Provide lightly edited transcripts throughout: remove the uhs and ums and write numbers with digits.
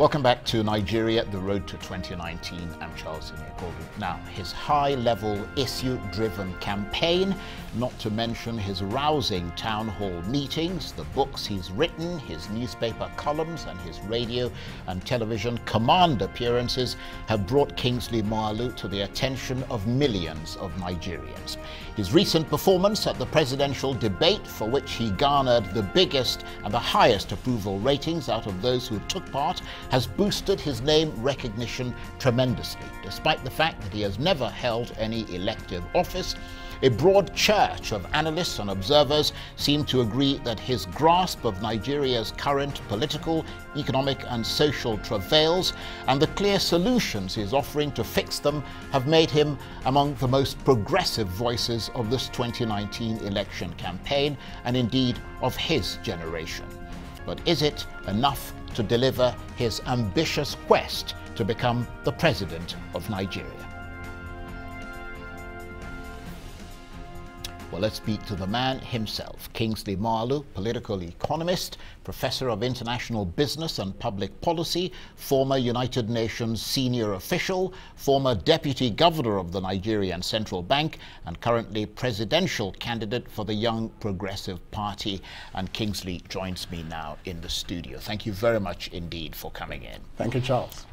Welcome back to Nigeria, the road to 2019. I'm Charles Inekodu. Now, his high-level, issue-driven campaign, not to mention his rousing town hall meetings, the books he's written, his newspaper columns, and his radio and television command appearances have brought Kingsley Moghalu to the attention of millions of Nigerians. His recent performance at the presidential debate, for which he garnered the biggest and the highest approval ratings out of those who took part, has boosted his name recognition tremendously. Despite the fact that he has never held any elective office, a broad church of analysts and observers seem to agree that his grasp of Nigeria's current political, economic and social travails and the clear solutions he's offering to fix them have made him among the most progressive voices of this 2019 election campaign and indeed of his generation. But is it enough to deliver his ambitious quest to become the president of Nigeria? Well, let's speak to the man himself, Kingsley Moghalu, political economist, professor of international business and public policy, former United Nations senior official, former deputy governor of the Nigerian Central Bank, and currently presidential candidate for the Young Progressive Party. And Kingsley joins me now in the studio. Thank you very much indeed for coming in. Thank you, Charles.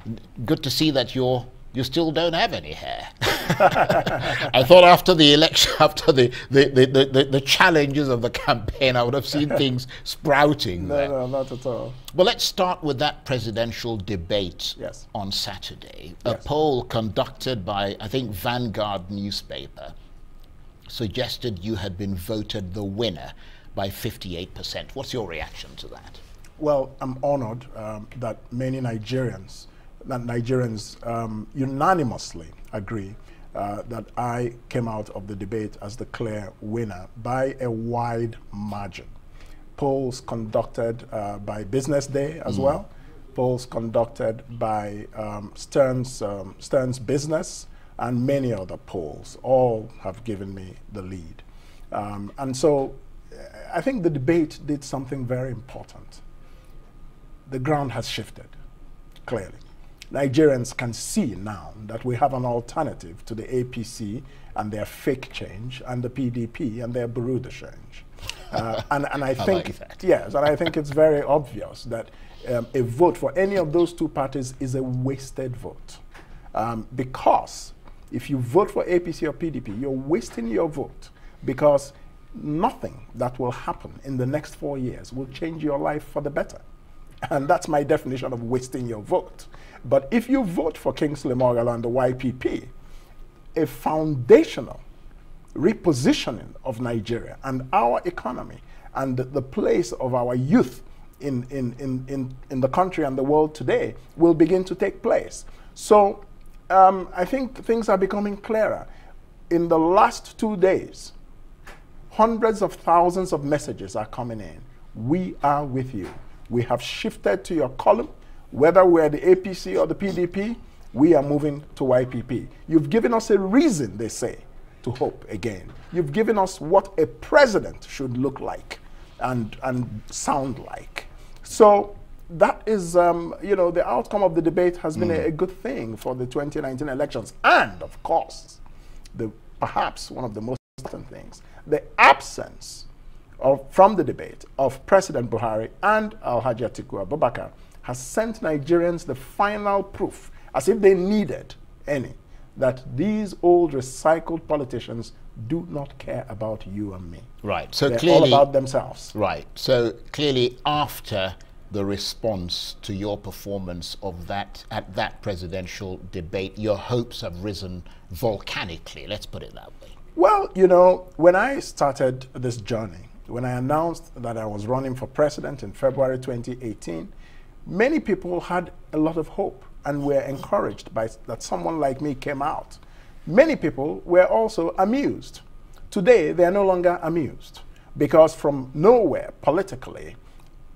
Good to see that you still don't have any hair. I thought after the election, after the challenges of the campaign, I would have seen things sprouting there. No, not at all. Well, let's start with that presidential debate on Saturday. A poll conducted by, I think, Vanguard newspaper suggested you had been voted the winner by 58%. What's your reaction to that? Well, I'm honored that many Nigerians unanimously agree that I came out of the debate as the clear winner by a wide margin. Polls conducted by Business Day as well, polls conducted by Stern's Business, and many other polls, all have given me the lead. And so I think the debate did something very important. The ground has shifted, clearly. Nigerians can see now that we have an alternative to the APC and their fake change and the PDP and their Bureau de change. And I think, like that. Yes, and I think it's very obvious that a vote for any of those two parties is a wasted vote. Because if you vote for APC or PDP, you're wasting your vote, because nothing that will happen in the next 4 years will change your life for the better. And that's my definition of wasting your vote. But if you vote for Kingsley Moghalu and the YPP, a foundational repositioning of Nigeria and our economy and the place of our youth in the country and the world today will begin to take place. So I think things are becoming clearer. In the last 2 days, hundreds of thousands of messages are coming in. We are with you. We have shifted to your column. Whether we're the APC or the PDP, we are moving to YPP. You've given us a reason, they say, to hope again. You've given us what a president should look like and sound like. So that is, you know, the outcome of the debate has been a good thing for the 2019 elections. And, of course, perhaps one of the most important things, the absence from the debate of President Buhari and Alhaji Atiku Abubakar has sent Nigerians the final proof, as if they needed any, that these old recycled politicians do not care about you and me. Right. So they're clearly all about themselves. Right. So clearly, after the response to your performance of that at that presidential debate, your hopes have risen volcanically. Let's put it that way. Well, you know, when I started this journey, when I announced that I was running for president in February 2018, many people had a lot of hope and were encouraged by that someone like me came out. Many people were also amused. Today, they are no longer amused, because from nowhere politically,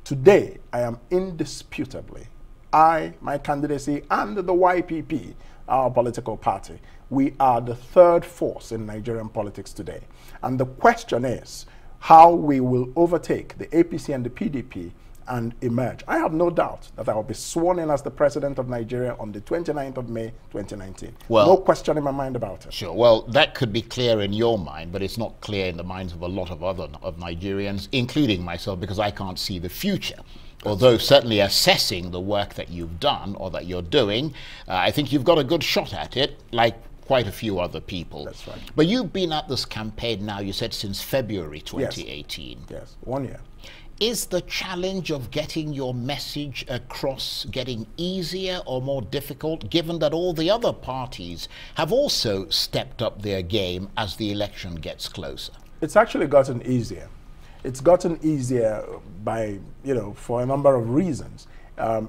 today I am indisputably, my candidacy and the YPP, our political party, we are the third force in Nigerian politics today. And the question is how we will overtake the APC and the PDP and emerge. I have no doubt that I will be sworn in as the president of Nigeria on the 29th of May, 2019. Well, no question in my mind about it. Sure. Well, that could be clear in your mind, but it's not clear in the minds of a lot of other Nigerians, including myself, because I can't see the future. Although certainly assessing the work that you've done or that you're doing, I think you've got a good shot at it, like quite a few other people. That's right. But you've been at this campaign now, you said, since February 2018. Yes, 1 year. Is the challenge of getting your message across getting easier or more difficult, given that all the other parties have also stepped up their game as the election gets closer? It's actually gotten easier. It's gotten easier by, for a number of reasons,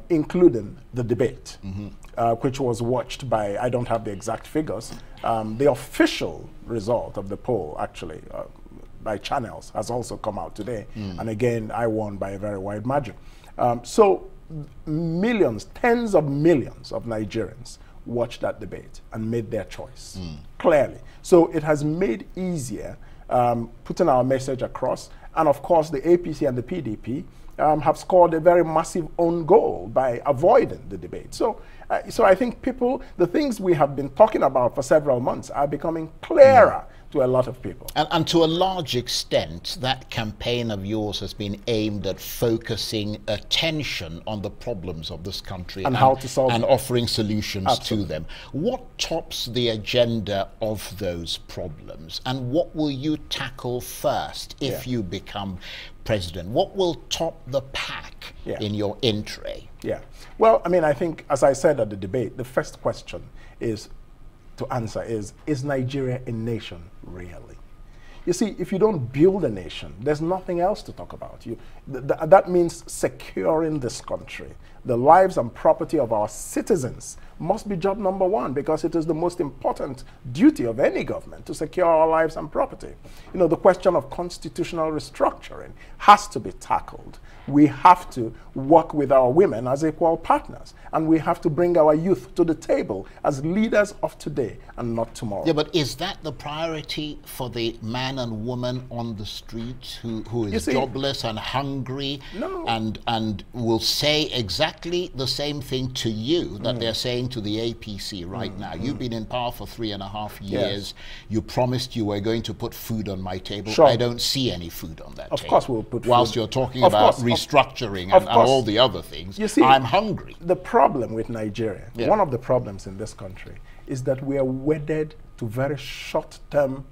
including the debate, which was watched by, I don't have the exact figures, the official result of the poll, actually, by channels, has also come out today. And again, I won by a very wide margin. So millions, tens of millions of Nigerians watched that debate and made their choice, clearly. So it has made easier putting our message across. And of course, the APC and the PDP have scored a very massive own goal by avoiding the debate. So I think the things we have been talking about for several months are becoming clearer to a lot of people. And to a large extent, that campaign of yours has been aimed at focusing attention on the problems of this country and how to solve and them, offering solutions Absolutely. to them. What tops the agenda of those problems, and what will you tackle first if you become president? What will top the pack in your entree? Yeah. Well, I mean, I think, as I said at the debate, the first question to answer is Nigeria a nation really? You see, if you don't build a nation, there's nothing else to talk about. That means securing this country. The lives and property of our citizens must be job number one, because it is the most important duty of any government to secure our lives and property. The question of constitutional restructuring has to be tackled. We have to work with our women as equal partners, and we have to bring our youth to the table as leaders of today and not tomorrow. Yeah, but is that the priority for the man and woman on the street who is jobless and hungry and will say exactly the same thing to you that they're saying to the APC right now? You've been in power for 3.5 years. Yes. You promised you were going to put food on my table. Sure. I don't see any food on that table. Of course we'll put Whilst food. you're talking Of about course, restructuring and all the other things, you see, I'm hungry. The problem with Nigeria, one of the problems in this country, is that we are wedded to very short-term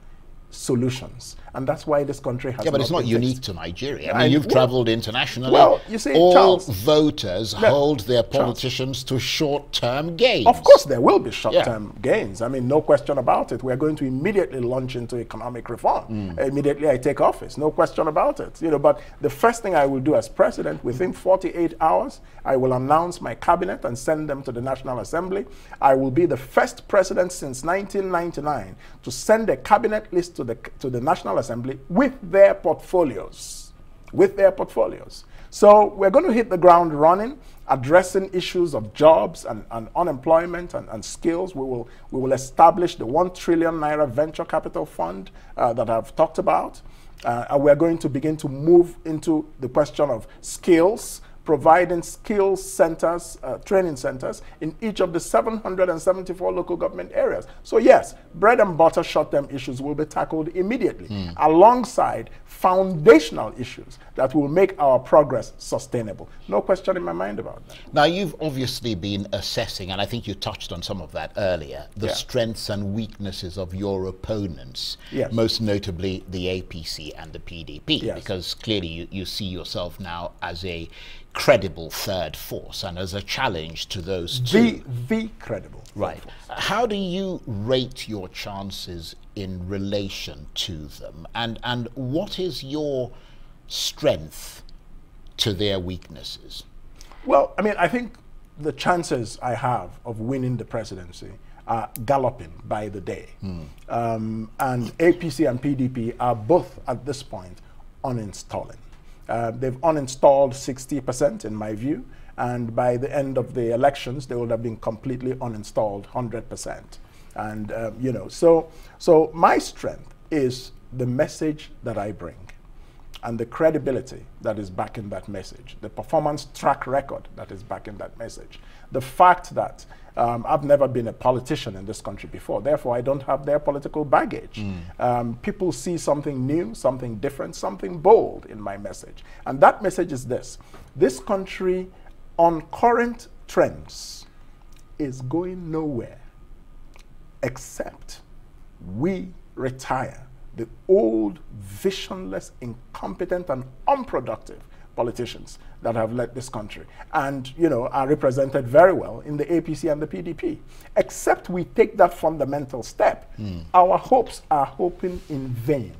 solutions, and that's why this country has. Yeah, but it's not unique to Nigeria. I mean, you've traveled internationally. Well, you see, all Charles, voters hold their politicians to short-term gains. Of course, there will be short-term gains. I mean, no question about it. We are going to immediately launch into economic reform. Immediately I take office, no question about it. But the first thing I will do as president, within 48 hours, I will announce my cabinet and send them to the National Assembly. I will be the first president since 1999 to send a cabinet list to the National Assembly with their portfolios. So we're going to hit the ground running, addressing issues of jobs and unemployment and skills. We will establish the 1 trillion naira venture capital fund that I've talked about. And we're going to begin to move into the question of skills, providing skills centers, training centers in each of the 774 local government areas. So yes, bread and butter short-term issues will be tackled immediately, alongside foundational issues that will make our progress sustainable. No question in my mind about that. Now, you've obviously been assessing, and I think you touched on some of that earlier, the strengths and weaknesses of your opponents, most notably the APC and the PDP, because clearly you see yourself now as a credible third force and as a challenge to those two. The credible. Right. How do you rate your chances in relation to them? And what is your strength to their weaknesses? Well, I mean, I think the chances I have of winning the presidency are galloping by the day. And APC and PDP are both, at this point, uninstalling. They've uninstalled 60% in my view, and by the end of the elections, they would have been completely uninstalled 100%. And so my strength is the message that I bring. and the credibility that is backing that message, the performance track record that is backing that message, the fact that I've never been a politician in this country before, therefore I don't have their political baggage. People see something new, something different, something bold in my message. And that message is this: this country, on current trends, is going nowhere except we retire the old, visionless, incompetent, and unproductive politicians that have led this country and, you know, are represented very well in the APC and the PDP. Except we take that fundamental step, our hopes are hoping in vain.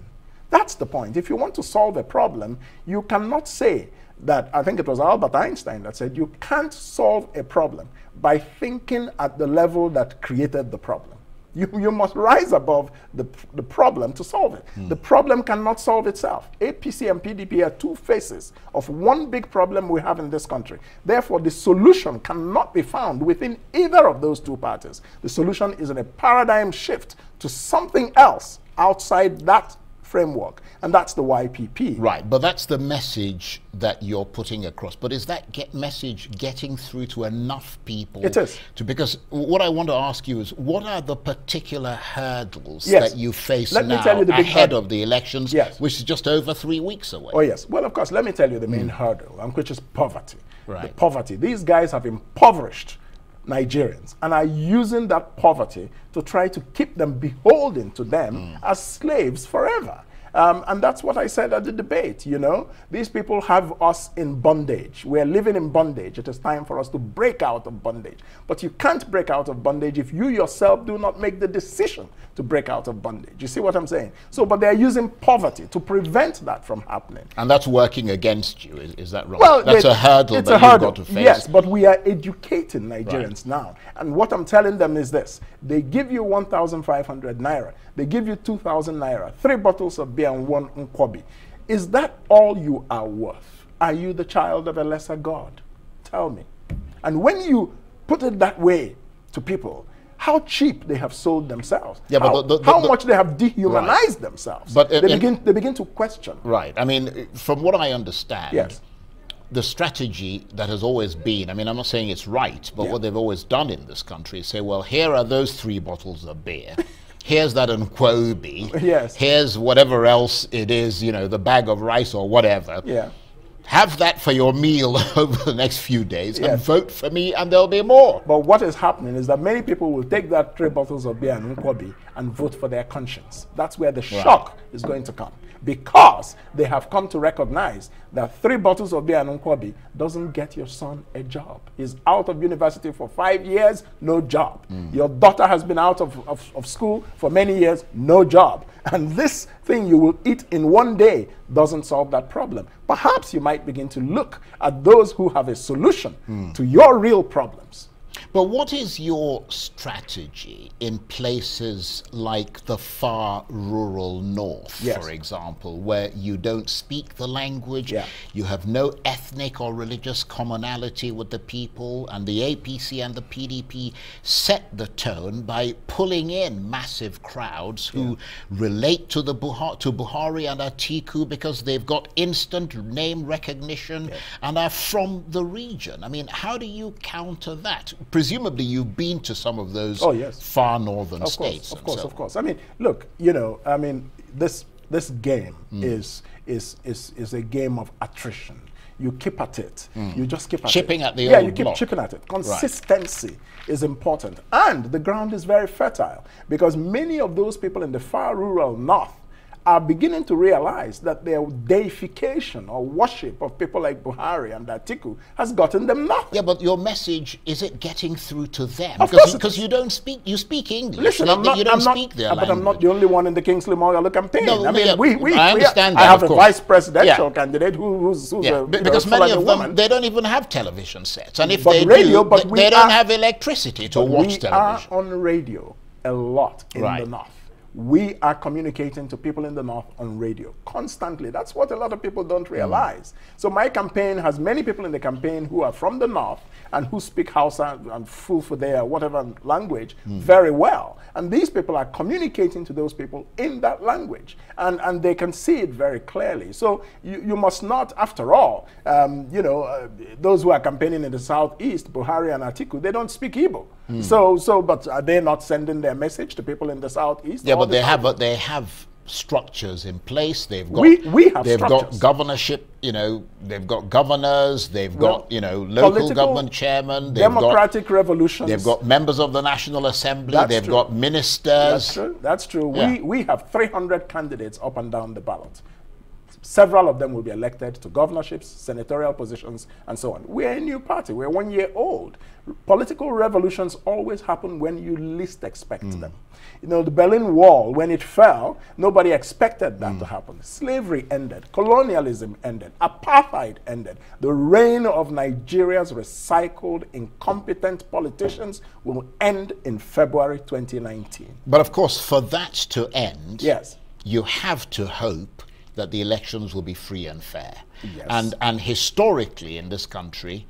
That's the point. If you want to solve a problem, you cannot say that, I think it was Albert Einstein that said, you can't solve a problem by thinking at the level that created the problem. You must rise above the problem to solve it. The problem cannot solve itself. APC and PDP are two faces of one big problem we have in this country. Therefore, the solution cannot be found within either of those two parties. The solution is in a paradigm shift to something else outside that framework, and that's the YPP. Right, but that's the message that you're putting across. But is that message getting through to enough people? It is. Because what I want to ask you is, what are the particular hurdles that you face now ahead of the elections, which is just over 3 weeks away? Oh, yes. Well, of course, let me tell you the main hurdle, which is poverty. Right. The poverty. These guys have impoverished Nigerians and are using that poverty to try to keep them beholden to them as slaves forever. And that's what I said at the debate, you know. These people have us in bondage. We're living in bondage. It is time for us to break out of bondage. But you can't break out of bondage if you yourself do not make the decision to break out of bondage. You see what I'm saying? So, but they're using poverty to prevent that from happening. And that's working against you, is that right? Well, that's a hurdle that you've got to face. Yes, but we are educating Nigerians now. And what I'm telling them is this: they give you 1,500 naira. They give you 2,000 naira, 3 bottles of beer and 1 nkwobi. Is that all you are worth? Are you the child of a lesser God? Tell me. And when you put it that way to people, how cheap they have sold themselves, how much they have dehumanized themselves. But they begin to question. Right. I mean, from what I understand, the strategy that has always been, I mean, I'm not saying it's right, but what they've always done in this country is say, well, here are those 3 bottles of beer. Here's that nkwobi. Here's whatever else it is, you know, the bag of rice or whatever. Have that for your meal over the next few days and vote for me and there'll be more. But what is happening is that many people will take that 3 bottles of beer and nkwobi and vote for their conscience. That's where the shock is going to come. Because they have come to recognize that 3 bottles of beer and nkwobi doesn't get your son a job. He's out of university for 5 years, no job. Your daughter has been out of school for many years, no job. And this thing you will eat in one day doesn't solve that problem. Perhaps you might begin to look at those who have a solution to your real problems. But what is your strategy in places like the far rural north, for example, where you don't speak the language, you have no ethnic or religious commonality with the people, and the APC and the PDP set the tone by pulling in massive crowds who relate to Buhari and Atiku because they've got instant name recognition and are from the region? I mean, how do you counter that? Presumably you've been to some of those far northern states. Of course. I mean, look, you know, I mean, this game is a game of attrition. You keep at it. You just keep at chipping it. At the old you keep block. chipping at it. Consistency is important. And the ground is very fertile because many of those people in the far rural north are beginning to realize that their deification or worship of people like Buhari and Atiku has gotten them nothing. Yeah, but your message, is it getting through to them? Of course, because you don't speak, you speak English. Listen, you don't speak their language. But I'm not the only one in the Kingsley Moghalu campaign. No, I mean, I understand that, I have a vice presidential candidate who's because many of them, woman. They don't even have television sets. And if they do, they don't have electricity to watch television. We are on radio a lot in the north. We are communicating to people in the North on radio constantly. That's what a lot of people don't realize. So my campaign has many people in the campaign who are from the North and who speak Hausa and Fulfulde, whatever language, very well. And these people are communicating to those people in that language. And they can see it very clearly. So you must not, after all, those who are campaigning in the Southeast, Buhari and Atiku, they don't speak Igbo. But are they not sending their message to people in the Southeast? Yeah, but they have structures in place. They've got they've got governorship. They've got governors. They've got local government chairmen. They've democratic revolutions. They've got members of the National Assembly. They've got ministers. That's true. Yeah. We have 300 candidates up and down the ballot. Several of them will be elected to governorships, senatorial positions, and so on. We're a new party. We're 1 year old. Political revolutions always happen when you least expect them. The Berlin Wall, when it fell, nobody expected that to happen. Slavery ended. Colonialism ended. Apartheid ended. The reign of Nigeria's recycled, incompetent politicians will end in February 2019. But of course, for that to end, yes, you have to hope that the elections will be free and fair. Yes. And historically in this country,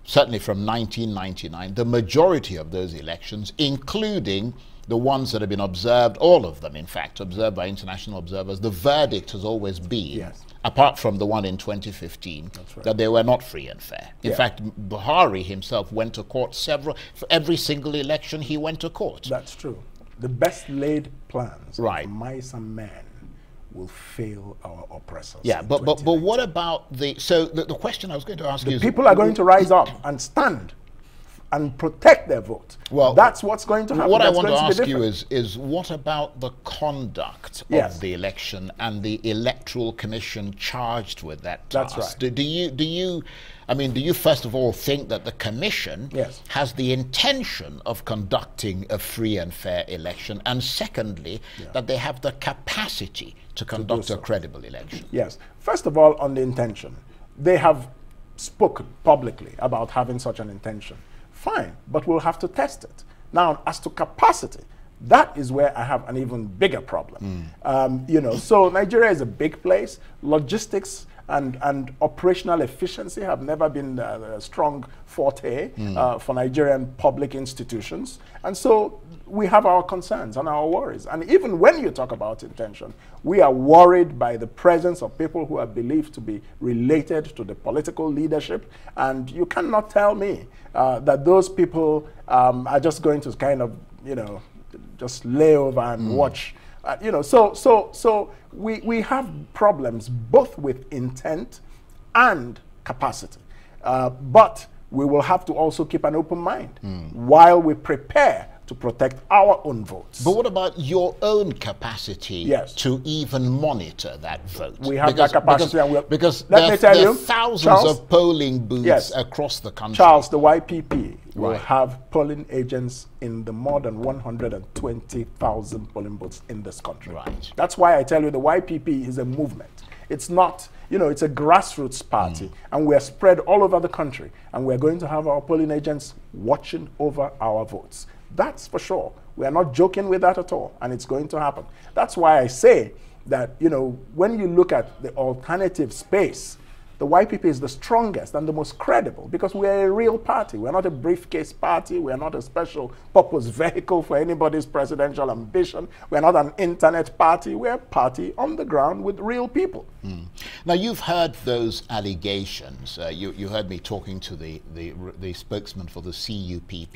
certainly from 1999, the majority of those elections, including the ones that have been observed, all of them in fact, observed by international observers, the verdict has always been, apart from the one in 2015, that they were not free and fair. In fact, Buhari himself went to court for every single election he went to court. That's true. The best laid plans of mice and men will fail our oppressors. Yeah, but what about the question I was going to ask you is, people are going to rise up and stand and protect their vote. Well, that's what's going to happen. What I want to ask you is what about the conduct of the election and the Electoral Commission charged with that task? That's right. Do you first of all think that the Commission has the intention of conducting a free and fair election, and secondly, that they have the capacity to conduct a credible election? Yes. First of all, on the intention, they have spoken publicly about having such an intention. Fine, but we'll have to test it. Now, as to capacity, that is where I have an even bigger problem. So Nigeria is a big place. Logistics and operational efficiency have never been a strong forte for Nigerian public institutions. And so we have our concerns and our worries. And even when you talk about intention, we are worried by the presence of people who are believed to be related to the political leadership. And you cannot tell me that those people are just going to kind of, just lay over and watch. So we have problems both with intent and capacity. But we will have to also keep an open mind while we prepare to protect our own votes. But what about your own capacity to even monitor that vote? We have that capacity. Because let me tell you, thousands Charles, of polling booths across the country. Charles, the YPP will have polling agents in the more than 120,000 polling booths in this country. Right. That's why I tell you the YPP is a movement. It's not, it's a grassroots party, and we're spread all over the country, and we're going to have our polling agents watching over our votes. That's for sure. We are not joking with that at all, and it's going to happen. That's why I say that, when you look at the alternative space, the YPP is the strongest and the most credible because we are a real party. We're not a briefcase party. We're not a special purpose vehicle for anybody's presidential ambition. We're not an internet party. We're a party on the ground with real people. Now, you've heard those allegations. You heard me talking to the spokesman for the CUPP,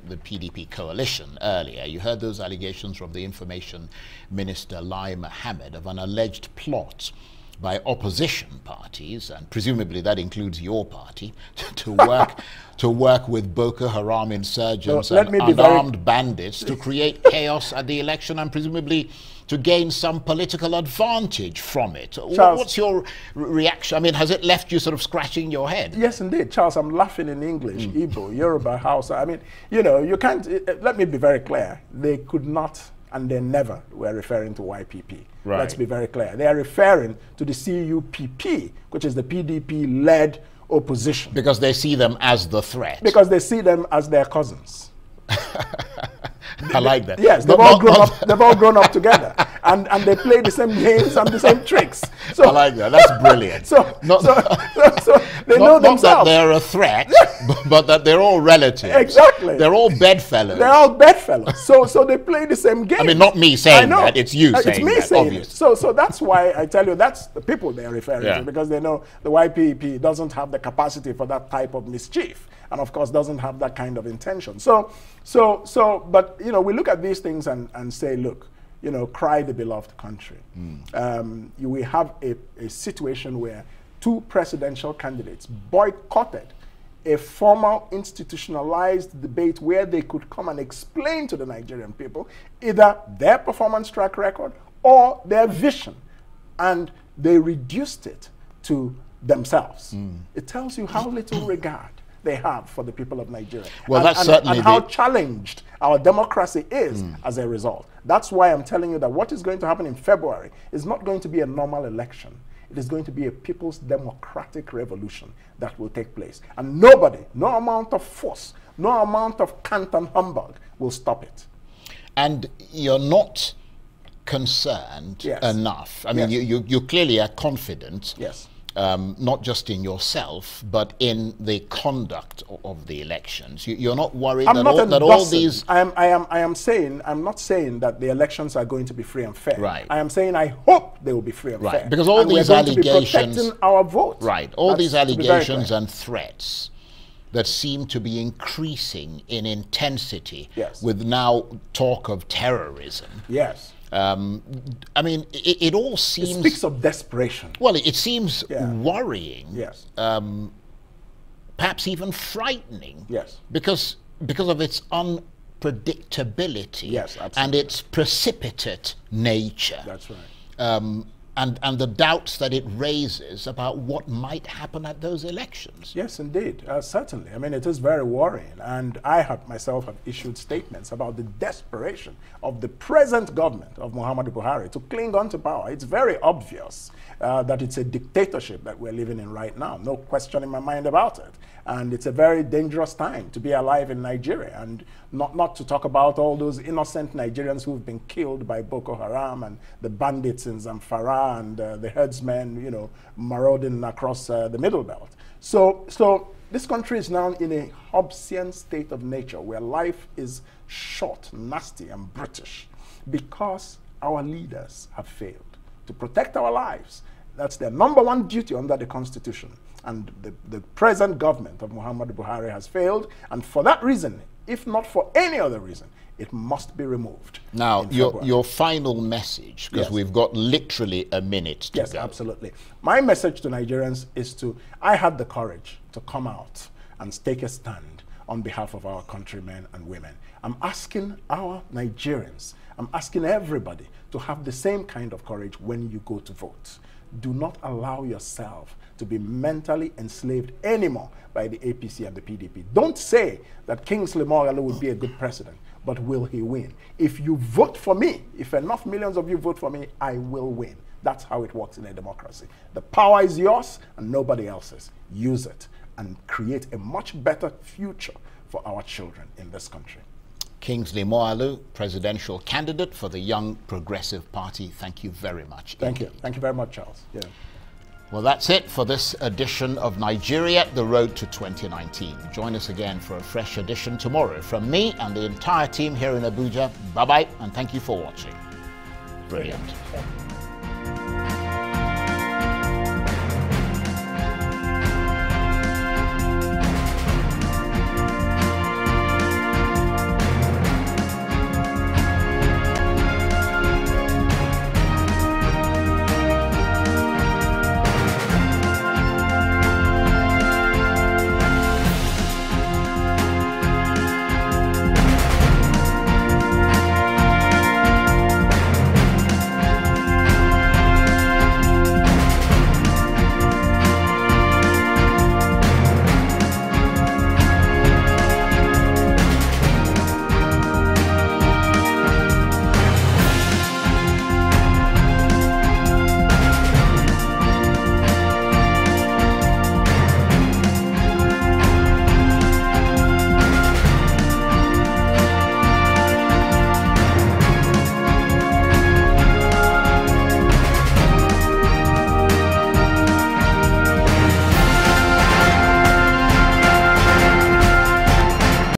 the PDP coalition earlier. You heard those allegations from the Information Minister, Lai Mohammed, of an alleged plot by opposition parties, and presumably that includes your party, to work with Boko Haram insurgents and unarmed bandits to create chaos at the election and presumably to gain some political advantage from it. Charles, what's your reaction? I mean, has it left you sort of scratching your head? Yes, indeed. Charles, I'm laughing in English, Igbo, Yoruba, Hausa. I mean, you can't, let me be very clear. They could not, and they never were referring to YPP. Right. Let's be very clear. They are referring to the CUPP, which is the PDP-led opposition. Because they see them as the threat. Because they see them as their cousins. I like that. Yes, they've all grown up. They've all grown up together, and they play the same games and the same tricks. So I like that. That's brilliant. so they know themselves. Not that they're a threat, but that they're all relatives. Exactly. They're all bedfellows. They're all bedfellows. So they play the same game. I mean, not me saying that. It's you saying that. It's me saying obviously. it. So that's why I tell you that's the people they're referring to, because they know the YPP doesn't have the capacity for that type of mischief, and of course doesn't have that kind of intention. But you know, we look at these things and say, look, you know, cry the beloved country. We have a situation where two presidential candidates boycotted a formal institutionalized debate where they could come and explain to the Nigerian people either their performance track record or their vision, and they reduced it to themselves. It tells you how little regard they have for the people of Nigeria. Well, that's certainly and how challenged our democracy is as a result. That's why I'm telling you that what is going to happen in February is not going to be a normal election. It is going to be a people's democratic revolution that will take place. And nobody, no amount of force, no amount of cant and humbug will stop it. And you're not concerned enough. I mean, you clearly are confident. Yes. Not just in yourself, but in the conduct of the elections. You're not worried that all these... I'm not saying that the elections are going to be free and fair. Right. I am saying I hope they will be free and fair. Because all these allegations... protecting our vote. Right. All these allegations and threats that seem to be increasing in intensity with now talk of terrorism. Yes. I mean, it all seems... It speaks of desperation. Well, it seems worrying. Yes. Perhaps even frightening. Yes. Because of its unpredictability. Yes, absolutely. And its precipitate nature. That's right. And the doubts that it raises about what might happen at those elections. Yes, indeed. Certainly. I mean, it is very worrying. And I myself have issued statements about the desperation of the present government of Muhammadu Buhari to cling on to power. It's very obvious that it's a dictatorship that we're living in right now. No question in my mind about it. And it's a very dangerous time to be alive in Nigeria, and not to talk about all those innocent Nigerians who've been killed by Boko Haram and the bandits in Zamfara and the herdsmen, you know, marauding across the Middle Belt. So this country is now in a Hobbesian state of nature where life is short, nasty, and brutish because our leaders have failed to protect our lives. That's their #1 duty under the Constitution. And the present government of Muhammadu Buhari has failed, and for that reason, if not for any other reason, it must be removed. Now, your final message, because we've got literally a minute to go. Yes, absolutely. My message to Nigerians is I had the courage to come out and take a stand on behalf of our countrymen and women. I'm asking our Nigerians, I'm asking everybody to have the same kind of courage when you go to vote. Do not allow yourself to be mentally enslaved anymore by the APC and the PDP. Don't say that Kingsley Moghalu would be a good president, but will he win? If you vote for me, if enough millions of you vote for me, I will win. That's how it works in a democracy. The power is yours and nobody else's. Use it and create a much better future for our children in this country. Kingsley Moghalu, presidential candidate for the Young Progressive Party. Thank you very much. Thank you. Thank you very much, Charles. Yeah. Well, that's it for this edition of Nigeria, the Road to 2019. Join us again for a fresh edition tomorrow. From me and the entire team here in Abuja, bye-bye, and thank you for watching. Brilliant.